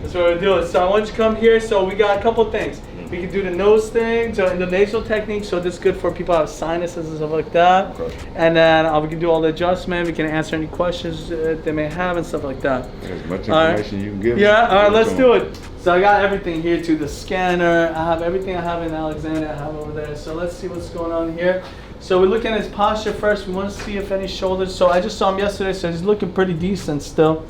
That's what we're doing. So I want you to come here. So we got a couple things. We can do the nose thing, so in the nasal technique. So this is good for people who have sinuses and stuff like that. Okay. And then we can do all the adjustment. We can answer any questions they may have and stuff like that. As much information you can give. Yeah. All right. Let's do it. So I got everything here too. The scanner. I have everything I have in Alexander. I have over there. So let's see what's going on here. So we're looking at his posture first. We want to see if any shoulders. So I just saw him yesterday. So he's looking pretty decent still.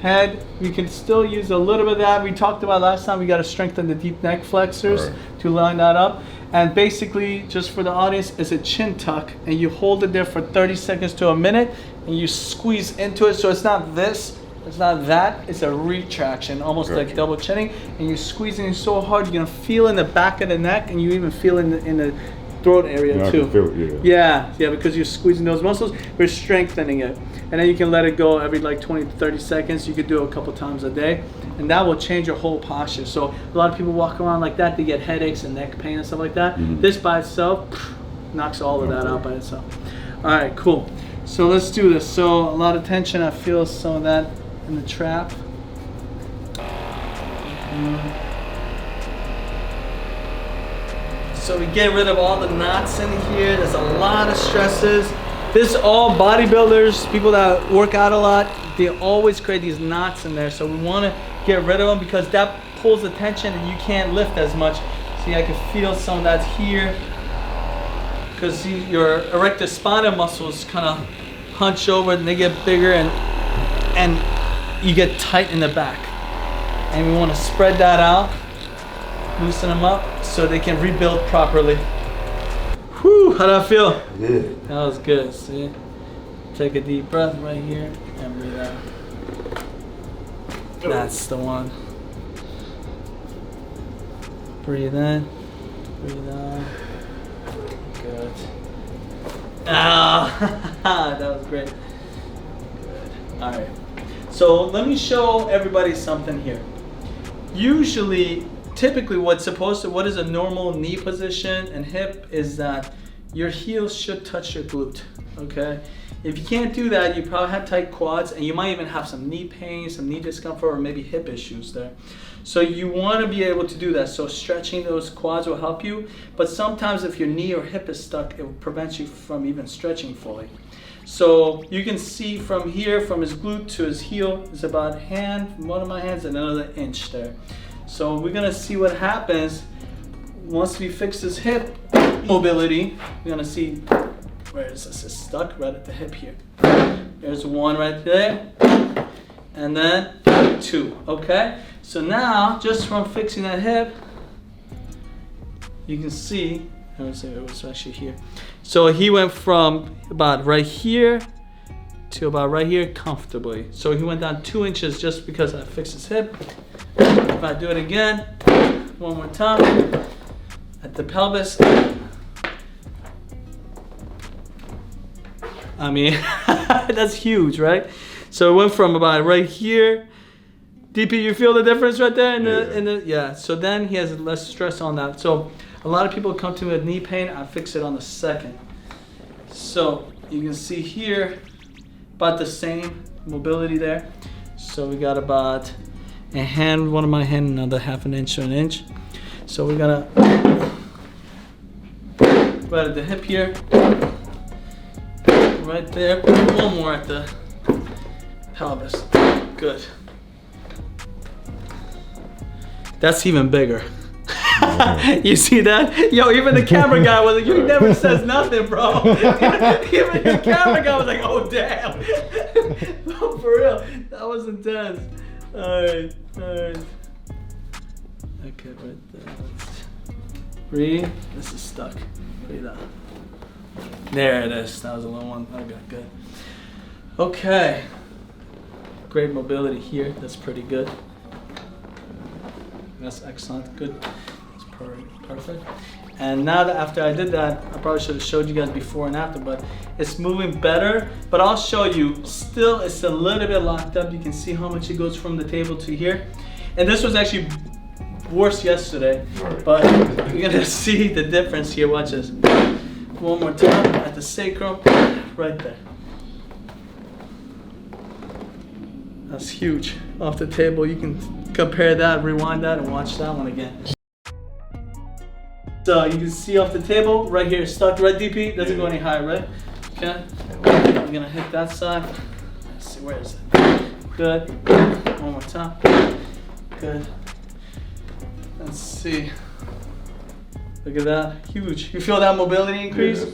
Head, we can still use a little bit of that. We talked about last time, we got to strengthen the deep neck flexors to line that up. And basically, just for the audience, it's a chin tuck. And you hold it there for 30 seconds to a minute. And you squeeze into it. So it's not this, it's not that. It's a retraction, almost like double chinning. And you're squeezing it so hard, you're going to feel in the back of the neck. And you even feel in the throat area too. Yeah, because you're squeezing those muscles, we're strengthening it. And then you can let it go every like 20 to 30 seconds. You could do it a couple times a day. And that will change your whole posture. So a lot of people walk around like that, they get headaches and neck pain and stuff like that. This by itself knocks all of that out by itself. All right, cool. So let's do this. So a lot of tension, I feel some of that in the trap. So we get rid of all the knots in here. There's a lot of stresses. This is all bodybuilders, people that work out a lot, they always create these knots in there. So we want to get rid of them because that pulls the tension and you can't lift as much. See, I can feel some of that here. Because your erector spinae muscles kind of hunch over and they get bigger and you get tight in the back. And we want to spread that out, loosen them up so they can rebuild properly. Whew, how'd that feel? Good. That was good, see? Take a deep breath right here and breathe out. That's the one. Breathe in, breathe out. Good. Ah, that was great. Good. All right. So let me show everybody something here. Typically what is a normal knee position and hip is that your heels should touch your glute, okay? If you can't do that, you probably have tight quads and you might even have some knee pain, some knee discomfort, or maybe hip issues there. So you want to be able to do that. So stretching those quads will help you, but sometimes if your knee or hip is stuck, it prevents you from even stretching fully. So you can see from here, from his glute to his heel, is about one of my hands and another inch there. So we're gonna see what happens once we fix this hip mobility. We're gonna see, where is this? It's stuck right at the hip here. There's one right there, and then two, okay? So now, just from fixing that hip, you can see, let me see, it was actually here. So he went from about right here to about right here comfortably. So he went down 2 inches just because I fixed his hip. If I do it again, one more time, at the pelvis. I mean, that's huge, right? So it went from about right here. DP, you feel the difference right there? Yeah, so then he has less stress on that. So a lot of people come to me with knee pain, I fix it on the second. So you can see here, about the same mobility there. So we got about a hand, one of my hand, another half an inch to an inch. So we're gonna right at the hip here, right there, one more at the pelvis. Good. That's even bigger. You see that? Yo, even the camera guy was like, "You never says nothing, bro." Even the camera guy was like, "Oh damn." No, for real, that was intense. All right. Okay, right there. Breathe. This is stuck. Breathe out. There it is. That was a little one. Okay, good. Okay. Great mobility here. That's pretty good. That's excellent. Good. That's perfect. And now that after I did that, I probably should have showed you guys before and after, but it's moving better. But I'll show you. Still, it's a little bit locked up. You can see how much it goes from the table to here. And this was actually worse yesterday, but you're gonna see the difference here. Watch this. One more time at the sacrum, right there. That's huge. Off the table, you can compare that, rewind that, and watch that one again. So you can see off the table, right here, stuck, right DP? Doesn't go any higher, right? Okay. I'm gonna hit that side. Let's see, where is it? Good. One more time. Good. Let's see. Look at that, huge. You feel that mobility increase?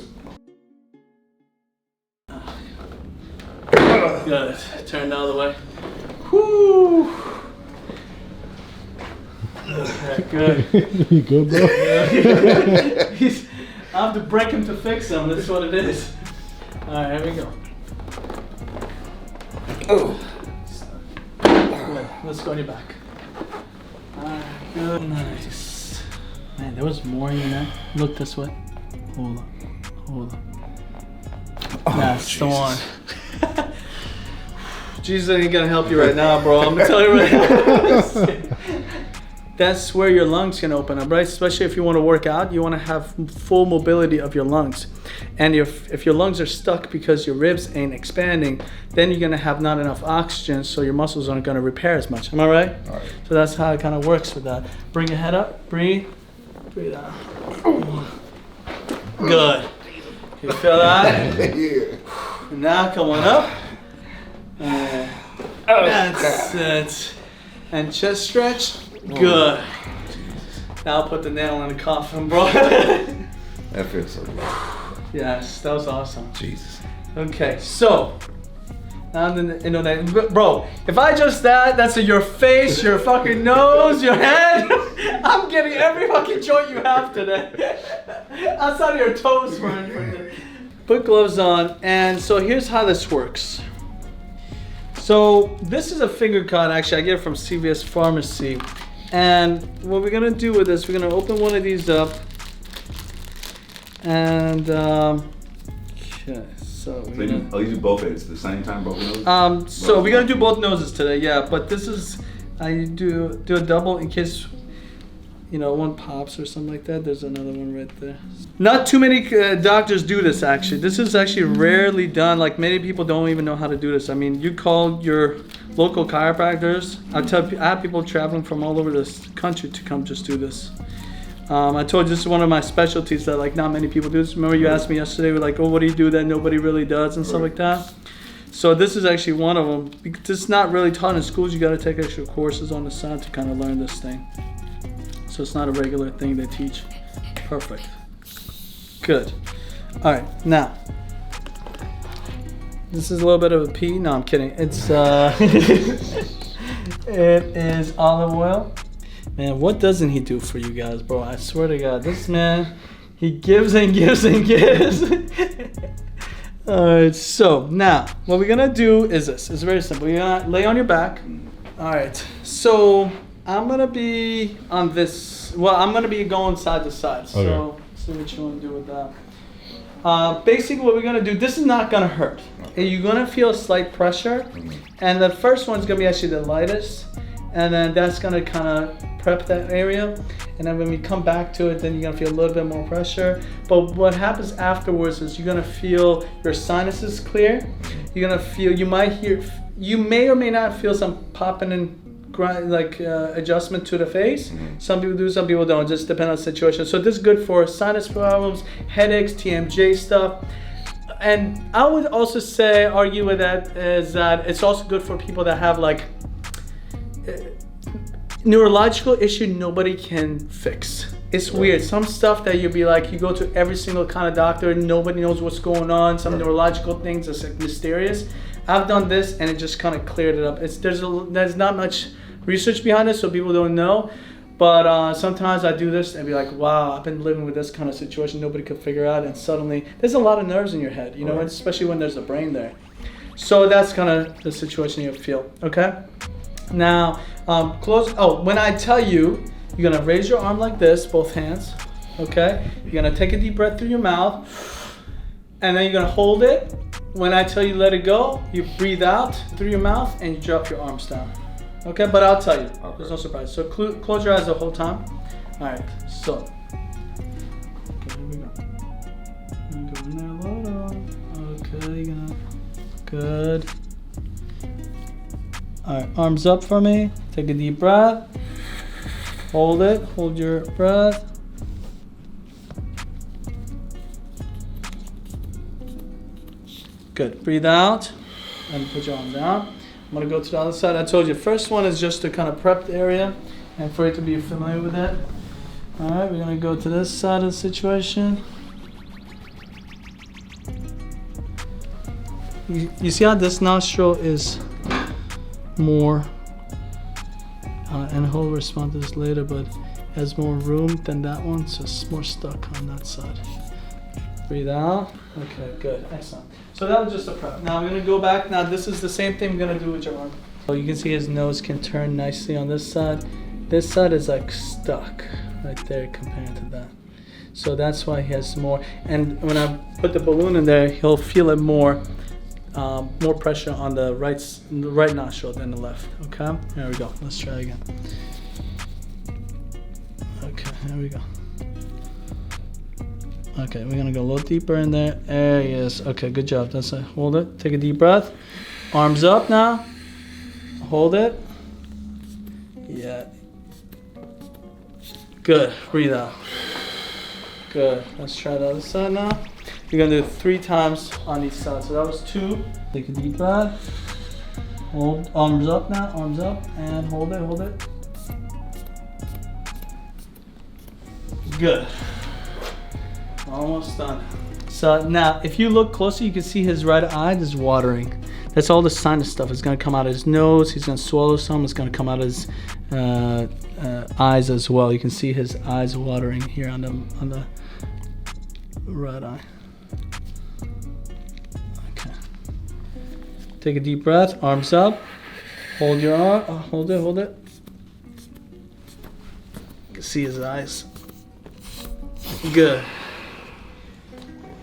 Good. Turn the other way. Whoo! Okay, good. You good, bro? I have to break him to fix him. That's what it is. All right, here we go. Oh. Good. Let's go on your back. All right, good. Nice. Man, there was more in that. Look this way. Hold on. Hold on. Oh, that's the one. Jesus ain't gonna help you right now, bro. I'm gonna tell you right now. That's where your lungs can open up, right? Especially if you want to work out, you want to have full mobility of your lungs. And if your lungs are stuck because your ribs ain't expanding, then you're gonna have not enough oxygen, so your muscles aren't gonna repair as much. Am I right? All right. So that's how it kind of works with that. Bring your head up, breathe, breathe out. Good. You feel that? Yeah. Now come on up. That's it. And chest stretch. Good. Now I'll put the nail in the coffin, bro. That feels so good. Yes, that was awesome. Jesus. Okay, so now bro, if I just that's your face, your fucking nose, your head. I'm getting every fucking joint you have today. Outside of your toes, man. Put gloves on, and so here's how this works. So this is a finger cut. Actually, I get it from CVS Pharmacy. And what we're gonna do with this, we're gonna open one of these up. And okay, so you do both heads at the same time, both noses? So we're gonna do both noses today, yeah. But this is I do a double in case one pops or something like that. There's another one right there. Not too many doctors do this actually. This is actually rarely done. Like many people don't even know how to do this. I mean, you call your local chiropractors. I have people traveling from all over this country to come just do this. I told you this is one of my specialties that like not many people do this. Remember you asked me yesterday, we're like, oh, what do you do that nobody really does and stuff like that. So this is actually one of them. Because it's not really taught in schools. You got to take extra courses on the side to kind of learn this thing. So it's not a regular thing they teach. Perfect. Good. All right, now. This is a little bit of a pee. No, I'm kidding. It's it is olive oil. Man, what doesn't he do for you guys, bro? I swear to God, this man, he gives and gives and gives. All right, so now what we're gonna do is this. It's very simple. You're gonna lay on your back. All right, so I'm gonna be on this. Well, I'm gonna be going side to side. So Okay. see what you want to do with that. Basically, what we're gonna do. This is not gonna hurt. You're gonna feel a slight pressure, and the first one's gonna be actually the lightest, and then that's gonna kind of prep that area. And then when we come back to it, then you're gonna feel a little bit more pressure. But what happens afterwards is you're gonna feel your sinuses clear. You're gonna feel. You may or may not feel some popping and adjustment to the face. Some people do, some people don't. It just depends on the situation. So this is good for sinus problems, headaches, TMJ stuff. And I would also argue with that is that it's also good for people that have like neurological issue nobody can fix. It's weird. Some stuff that you'll be like, you go to every single kind of doctor and nobody knows what's going on. Some neurological things that's like mysterious. I've done this and it just kind of cleared it up. There's not much research behind it, so people don't know. But sometimes I do this and be like, wow, I've been living with this kind of situation nobody could figure out, and suddenly there's a lot of nerves in your head, especially when there's a brain there. So that's kind of the situation you feel, okay? Now, when I tell you, you're gonna raise your arm like this, both hands, okay? You're gonna take a deep breath through your mouth, and then you're gonna hold it. When I tell you let it go, you breathe out through your mouth and you drop your arms down. Okay, but I'll tell you, there's no surprise. So close your eyes the whole time. All right, so. Okay, here we go. Go in there a little. Okay, good. All right, arms up for me. Take a deep breath. Hold it. Hold your breath. Good. Breathe out and put your arm down. I'm gonna go to the other side. I told you, first one is just to kind of prep the area and for you to be familiar with it. All right, we're gonna go to this side of the situation. You see how this nostril is more, and he'll respond to this later, but has more room than that one, so it's more stuck on that side. Breathe out. Okay, good, excellent. So that was just a prep. Now we're gonna go back. Now this is the same thing we're gonna do with your arm. So you can see his nose can turn nicely on this side. This side is like stuck right there compared to that. So that's why he has more. And when I put the balloon in there, he'll feel it more pressure on the right nostril than the left. Okay, there we go. Let's try again. Okay, there we go. Okay, we're gonna go a little deeper in there. There he is. Okay, good job. That's it. Hold it. Take a deep breath. Arms up now. Hold it. Yeah. Good. Breathe out. Good. Let's try the other side now. You're gonna do it 3 times on each side. So that was 2. Take a deep breath. Hold. Arms up now. Arms up and hold it. Hold it. Good. Almost done. So now, if you look closer, you can see his right eye is watering. That's all the sinus stuff. It's gonna come out of his nose. He's gonna swallow some. It's gonna come out of his eyes as well. You can see his eyes watering here on the right eye. Okay. Take a deep breath. Arms up. Hold your arm. Hold it. Hold it. You can see his eyes. Good.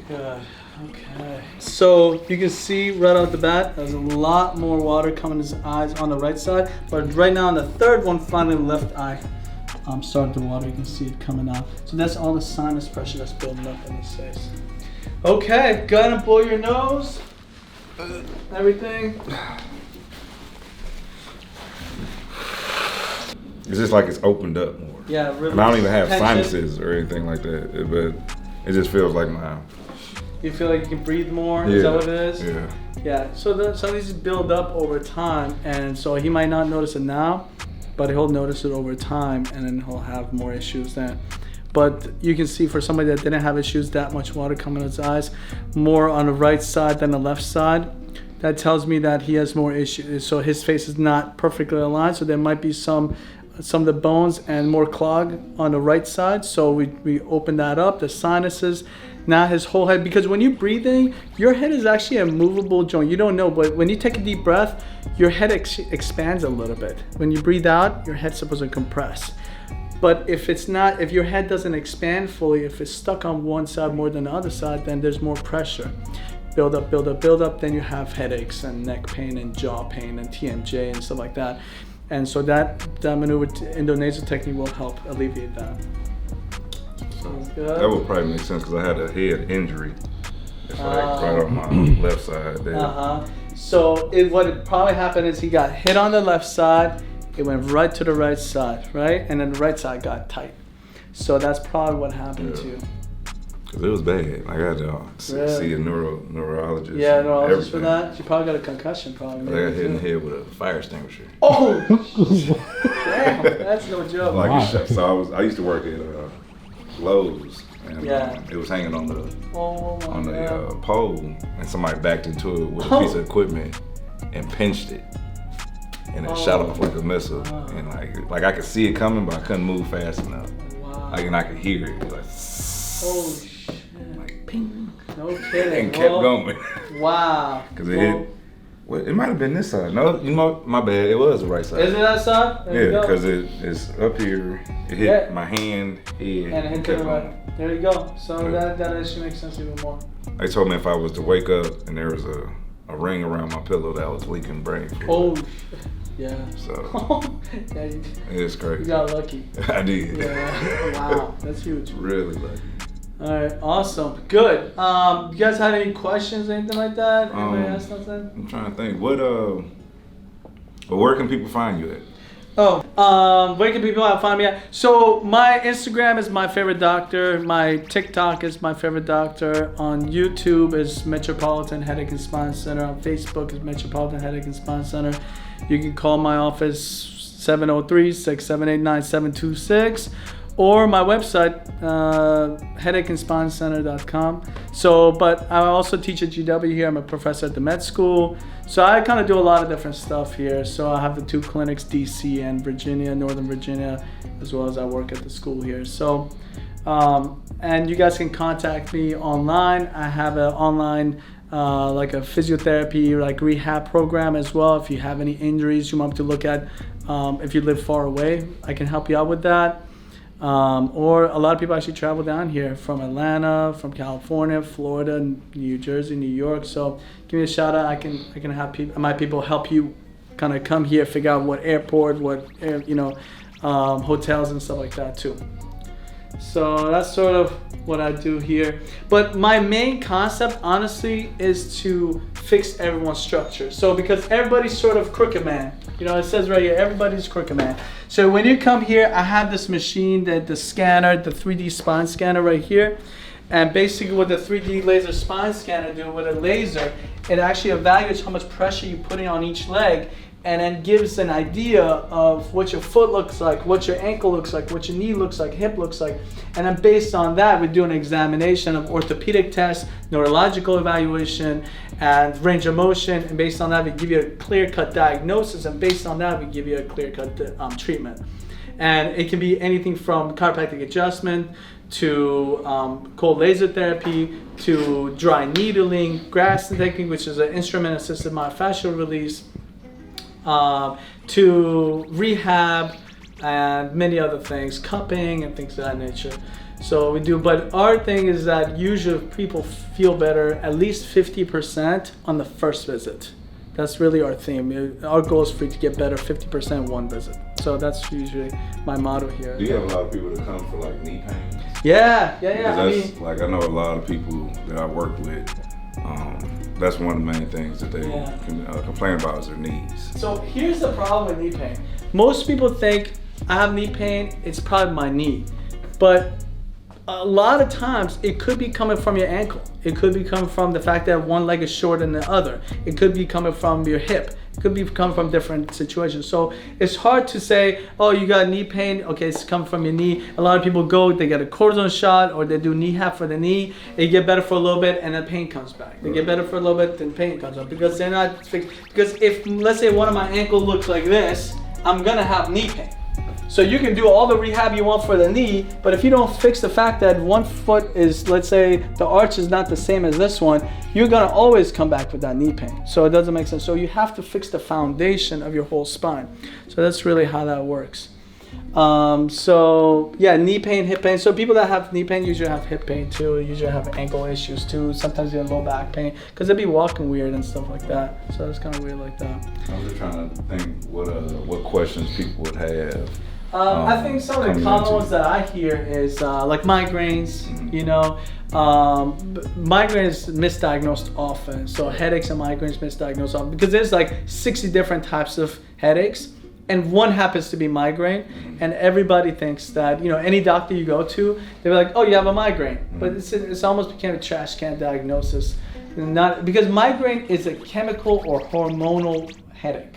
Good. Okay. So you can see right out the bat, there's a lot more water coming in his eyes on the right side, but right now on the third one, finally the left eye started to water. You can see it coming out. So that's all the sinus pressure that's building up in his face. Okay, go ahead and blow your nose. Everything. It's just like it's opened up more. Yeah, really. And I don't even have tension. sinuses or anything like that, but it just feels like my. You feel like you can breathe more? Yeah. Is that what it is? Yeah. Yeah, so some of these build up over time, and so he might not notice it now, but he'll notice it over time, and then he'll have more issues then. But you can see for somebody that didn't have issues, that much water coming in his eyes, more on the right side than the left side, that tells me that he has more issues. So his face is not perfectly aligned, so there might be some of the bones and more clog on the right side. So we open that up, the sinuses. Now his whole head, because when you're breathing, your head is actually a movable joint. You don't know, but when you take a deep breath, your head expands a little bit. When you breathe out, your head's supposed to compress. But if your head doesn't expand fully, if it's stuck on one side more than the other side, then there's more pressure. Build up, build up, build up, then you have headaches and neck pain and jaw pain and TMJ and stuff like that. And so that maneuver, endonasal technique, will help alleviate that. Sounds good. That would probably make sense because I had a head injury. It's like right on my left side there. So what probably happened is he got hit on the left side, it went right to the right side, right? And then the right side got tight. So that's probably what happened to you. Because it was bad. I got to see a neurologist. Yeah, neurologist for that. You probably got a concussion, probably. I got hit in the head with a fire extinguisher. Oh! Damn, that's no joke. So I used to work at Lowe's, and it was hanging on the pole, and somebody backed into it with a piece of equipment and pinched it, and it shot off like a missile. And like I could see it coming, but I couldn't move fast enough. Wow. And I could hear it, like holy shit! Like ping. No kidding. And kept going. Wow. Because it hit. Well, it might have been this side. No, my bad. It was the right side. Is it that side? Yeah, because it's up here. It hit my hand, head, and it hit to the right. There you go. So that actually makes sense even more. They told me if I was to wake up and there was a ring around my pillow that was leaking brain fluid. Oh, yeah. So yeah, it's crazy. You got lucky. I did. Yeah. Wow, that's huge. Really lucky. All right, awesome, good. You guys had any questions, anything like that? Anybody ask something? I'm trying to think. What But where can people find you at? Where can people find me at? So my Instagram is My Favorite Doctor. My TikTok is My Favorite Doctor. On YouTube is Metropolitan Headache and Spine Center. On Facebook is Metropolitan Headache and Spine Center. You can call my office 703-678-9726 or my website, headacheandspineCenter.com. So, but I also teach at GW here. I'm a professor at the med school. So I kind of do a lot of different stuff here. So I have the 2 clinics, DC and Virginia, Northern Virginia, as well as I work at the school here. So, and you guys can contact me online. I have an online like a physiotherapy, like rehab program as well. If you have any injuries you want to look at, if you live far away, I can help you out with that. Or a lot of people actually travel down here from Atlanta, from California, Florida, New Jersey, New York. So give me a shout out. I can have my people help you kind of come here, figure out what airport, what hotels and stuff like that too. So that's sort of what I do here. But my main concept, honestly, is to fix everyone's structure. So because everybody's sort of crooked man. You know, it says right here, everybody's crooked man. So when you come here, I have this machine, the scanner, the 3D spine scanner right here. And basically what the 3D laser spine scanner do with a laser, it actually evaluates how much pressure you're putting on each leg, and then gives an idea of what your foot looks like, what your ankle looks like, what your knee looks like, hip looks like. And then based on that, we do an examination of orthopedic tests, neurological evaluation, and range of motion. And based on that, we give you a clear-cut diagnosis. And based on that, we give you a clear-cut treatment. And it can be anything from chiropractic adjustment to cold laser therapy, to dry needling, Graston technique, which is an instrument-assisted myofascial release, to rehab and many other things, cupping and things of that nature. So we do, but our thing is that usually people feel better at least 50% on the first visit. That's really our theme. Our goal is for you to get better 50% one visit. So that's usually my motto here. Do you have a lot of people that come for like knee pain? Yeah. Like I know a lot of people that I work with. That's one of the main things that they complain about is their knees. So here's the problem with knee pain. Most people think I have knee pain, it's probably my knee. But a lot of times it could be coming from your ankle. It could be coming from the fact that one leg is shorter than the other. It could be coming from your hip. It could be coming from different situations. So it's hard to say, oh, you got knee pain, okay, it's coming from your knee. A lot of people go, they get a cortisone shot or they do knee half for the knee. They get better for a little bit and then pain comes back. They get better for a little bit, then pain comes up because they're not fixed. Because if, let's say one of my ankle looks like this, I'm gonna have knee pain. So you can do all the rehab you want for the knee, but if you don't fix the fact that one foot is, let's say the arch is not the same as this one, you're gonna always come back with that knee pain. So it doesn't make sense. So you have to fix the foundation of your whole spine. So that's really how that works. So yeah, knee pain, hip pain. So people that have knee pain usually have hip pain too, usually have ankle issues too. Sometimes you have low back pain because they'll be walking weird and stuff like that. So it's kind of weird like that. I was just trying to think what questions people would have. I think some of the common ones that I hear is like migraines, you know. Migraines misdiagnosed often. So headaches and migraines misdiagnosed often because there's like 60 different types of headaches and one happens to be migraine, and everybody thinks that, you know, any doctor you go to, they're like, oh, you have a migraine. But it's almost became a trash can diagnosis. Not because migraine is a chemical or hormonal headache.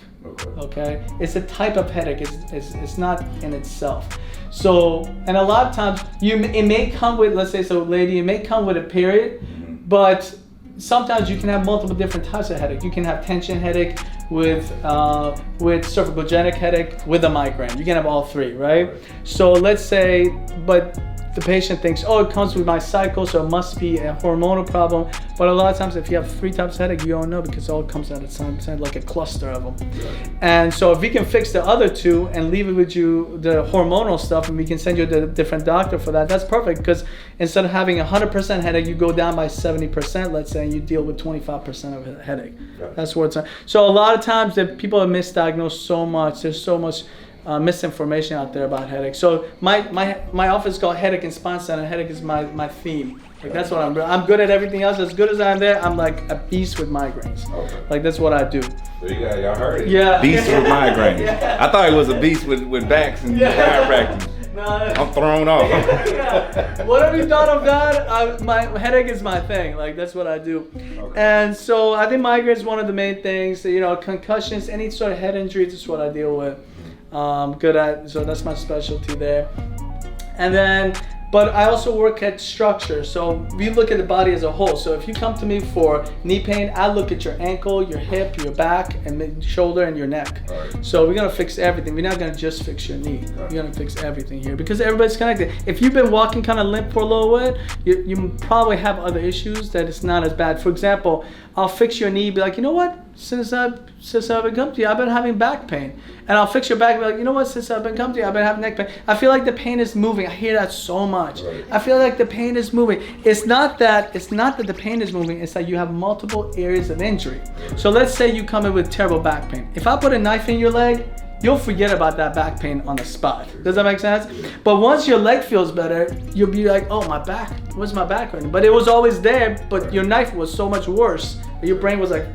Okay, it's a type of headache. It's not in itself. So, and a lot of times it may come with, let's say, so lady, it may come with a period, but sometimes you can have multiple different types of headache. You can have tension headache with cervicogenic headache with a migraine. You can have all three, right? So let's say, but the patient thinks, oh, it comes with my cycle, so it must be a hormonal problem. But a lot of times, if you have 3 types of headache, you don't know because it all comes out at the same time, like a cluster of them. Right. And so if we can fix the other 2 and leave it with you, the hormonal stuff, and we can send you to a different doctor for that, that's perfect because instead of having 100% headache, you go down by 70%, let's say, and you deal with 25% of a headache. Right. That's what's on. So a lot of times, that people are misdiagnosed so much. There's so much misinformation out there about headaches. So my office is called Headache and Spine Center. Headache is my theme. Like that's what I'm good at everything else. As good as I'm there, I'm like a beast with migraines. Okay. Like that's what I do. There you go, y'all heard it. Yeah. Beast with migraines. Yeah. I thought it was a beast with backs and chiropractic. No, I'm thrown off. Yeah. Whatever you thought of that, my headache is my thing. Like that's what I do. Okay. And so I think migraine is one of the main things. You know, concussions, any sort of head injury, this is what I deal with. Good at, so that's my specialty there. And then, but I also work at structure. So we look at the body as a whole. So if you come to me for knee pain, I look at your ankle, your hip, your back, and shoulder, and your neck. Right. So we're gonna fix everything. We're not gonna just fix your knee. Right. We're gonna fix everything here because everybody's connected. If you've been walking kind of limp for a little bit, you probably have other issues that it's not as bad. For example, I'll fix your knee, be like, you know what? Since I've been coming to you, I've been having back pain. And I'll fix your back and be like, you know what, since I've been coming to you, I've been having neck pain. I feel like the pain is moving. I hear that so much. Right. I feel like the pain is moving. It's not that the pain is moving, it's that you have multiple areas of injury. So let's say you come in with terrible back pain. If I put a knife in your leg, you'll forget about that back pain on the spot. Does that make sense? But once your leg feels better, you'll be like, oh, my back, where's my back hurting? But it was always there, but your knife was so much worse. Your brain was like,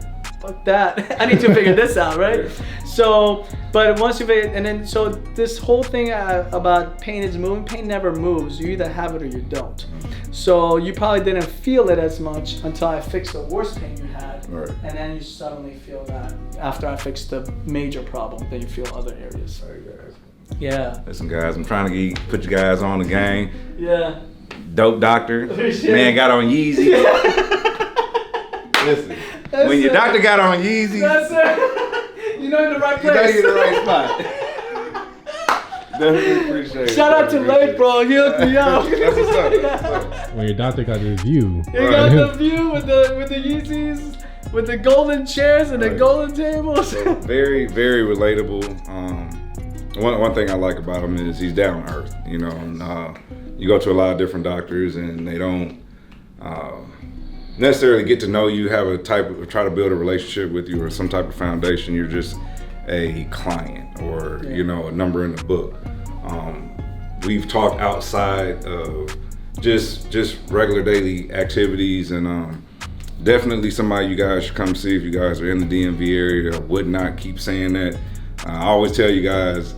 fuck that. I need to figure this out, right? So, but once you figure, and then, so this whole thing about pain is moving, pain never moves. You either have it or you don't. So you probably didn't feel it as much until I fixed the worst pain you had. Right. And then you suddenly feel that after I fixed the major problem, then you feel other areas. All right, guys. Yeah. Listen, guys, I'm trying to put you guys on the game. Yeah. Dope doctor. Man got on Yeezy. Listen. When your doctor got on Yeezy, that's it. You're in the right place. You know you're in the right spot. Definitely appreciate it. Shout out to Lake, bro. He hooked me up. That's what's up. When your doctor got the view. He got the view with the Yeezys, with the golden chairs and the golden tables. So very, very relatable. One thing I like about him is he's down to earth. You know, and, you go to a lot of different doctors and they don't necessarily get to know you, try to build a relationship with you or some type of foundation. You're just a client or you know, a number in the book. We've talked outside of just regular daily activities, and definitely somebody you guys should come see if you guys are in the DMV area. I would not keep saying that. I always tell you guys,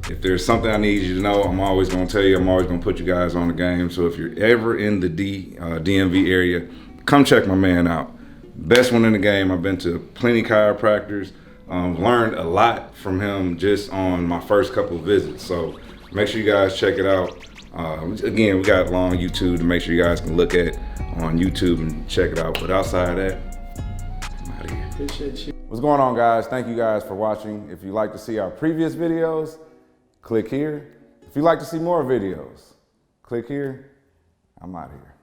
if there's something I need you to know, I'm always gonna tell you. I'm always gonna put you guys on the game. So if you're ever in the DMV area, come check my man out. Best one in the game. I've been to plenty chiropractors. Learned a lot from him just on my first couple of visits. So make sure you guys check it out. Again, we got long YouTube to make sure you guys can look at on YouTube and check it out. But outside of that, I'm out of here. Appreciate you. What's going on, guys? Thank you guys for watching. If you'd like to see our previous videos, click here. If you'd like to see more videos, click here. I'm out of here.